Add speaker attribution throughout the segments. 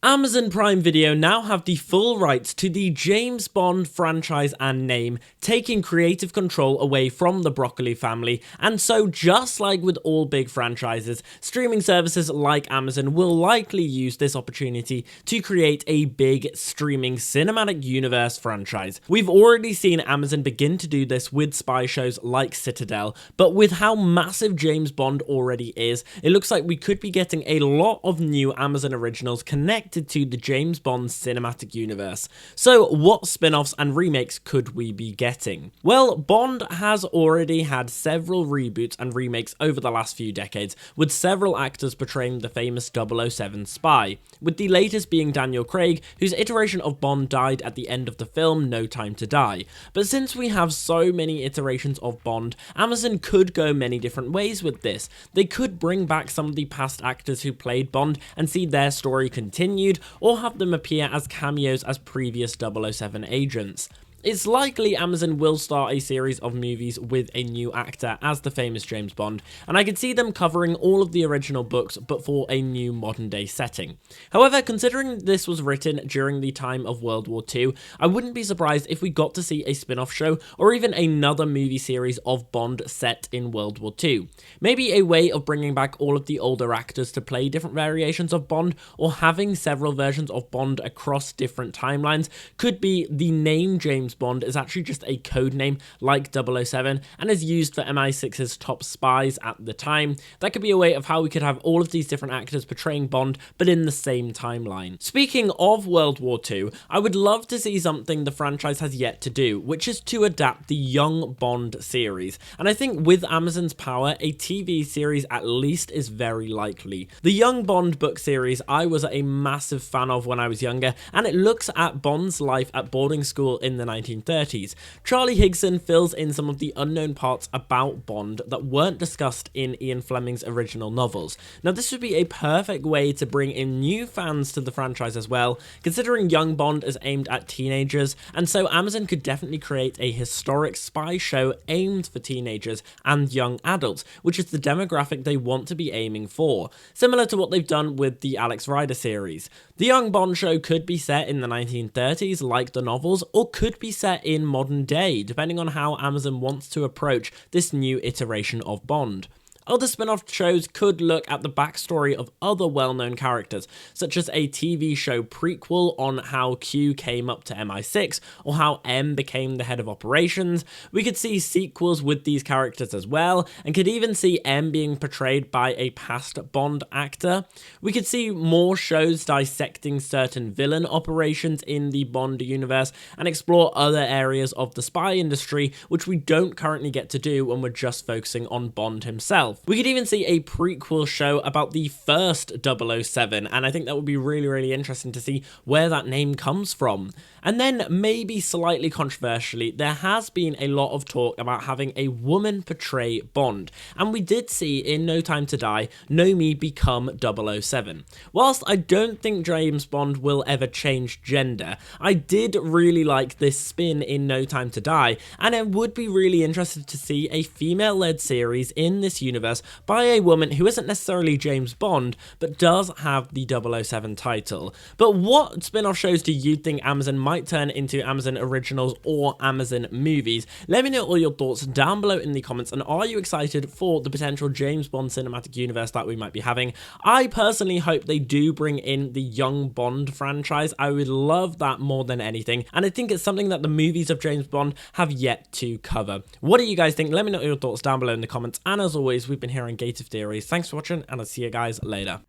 Speaker 1: Amazon Prime Video now have the full rights to the James Bond franchise and name, taking creative control away from the Broccoli family, and so just like with all big franchises, streaming services like Amazon will likely use this opportunity to create a big streaming cinematic universe franchise. We've already seen Amazon begin to do this with spy shows like Citadel, but with how massive James Bond already is, it looks like we could be getting a lot of new Amazon originals connected to the James Bond cinematic universe. So what spin-offs and remakes could we be getting? Well, Bond has already had several reboots and remakes over the last few decades, with several actors portraying the famous 007 spy, with the latest being Daniel Craig, whose iteration of Bond died at the end of the film No Time to Die. But since we have so many iterations of Bond, Amazon could go many different ways with this. They could bring back some of the past actors who played Bond and see their story continue, or have them appear as cameos as previous 007 agents. It's likely Amazon will start a series of movies with a new actor as the famous James Bond, and I could see them covering all of the original books but for a new modern day setting. However, considering this was written during the time of World War II, I wouldn't be surprised if we got to see a spin-off show or even another movie series of Bond set in World War II. Maybe a way of bringing back all of the older actors to play different variations of Bond, or having several versions of Bond across different timelines. Could be the name James Bond is actually just a code name like 007 and is used for MI6's top spies at the time. That could be a way of how we could have all of these different actors portraying Bond but in the same timeline. Speaking of World War II, I would love to see something the franchise has yet to do, which is to adapt the Young Bond series, and I think with Amazon's power, a TV series at least is very likely. The Young Bond book series I was a massive fan of when I was younger, and it looks at Bond's life at boarding school in the 1930s. Charlie Higson fills in some of the unknown parts about Bond that weren't discussed in Ian Fleming's original novels. Now, this would be a perfect way to bring in new fans to the franchise as well, considering Young Bond is aimed at teenagers, and so Amazon could definitely create a historic spy show aimed for teenagers and young adults, which is the demographic they want to be aiming for, similar to what they've done with the Alex Rider series. The Young Bond show could be set in the 1930s like the novels, or could be set in modern day, depending on how Amazon wants to approach this new iteration of Bond. Other spin-off shows could look at the backstory of other well-known characters, such as a TV show prequel on how Q came up to MI6, or how M became the head of operations. We could see sequels with these characters as well, and could even see M being portrayed by a past Bond actor. We could see more shows dissecting certain villain operations in the Bond universe, and explore other areas of the spy industry, which we don't currently get to do when we're just focusing on Bond himself. We could even see a prequel show about the first 007, and I think that would be really interesting to see where that name comes from. And then, maybe slightly controversially, there has been a lot of talk about having a woman portray Bond, and we did see in No Time to Die, Nomi become 007. Whilst I don't think James Bond will ever change gender, I did really like this spin in No Time to Die, and I would be really interested to see a female-led series in this universe by a woman who isn't necessarily James Bond, but does have the 007 title. But what spin-off shows do you think Amazon might turn into Amazon originals or Amazon movies? Let me know all your thoughts down below in the comments, and are you excited for the potential James Bond cinematic universe that we might be having? I personally hope they do bring in the Young Bond franchise. I would love that more than anything, and I think it's something that the movies of James Bond have yet to cover. What do you guys think? Let me know your thoughts down below in the comments, and as always, we've been here on Gate of Theories. Thanks for watching, and I'll see you guys later.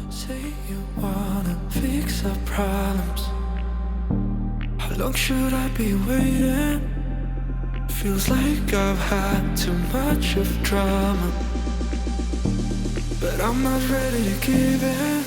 Speaker 2: Say you wanna fix our problems. How long should I be waiting? Feels like I've had too much of drama, but I'm not ready to give in.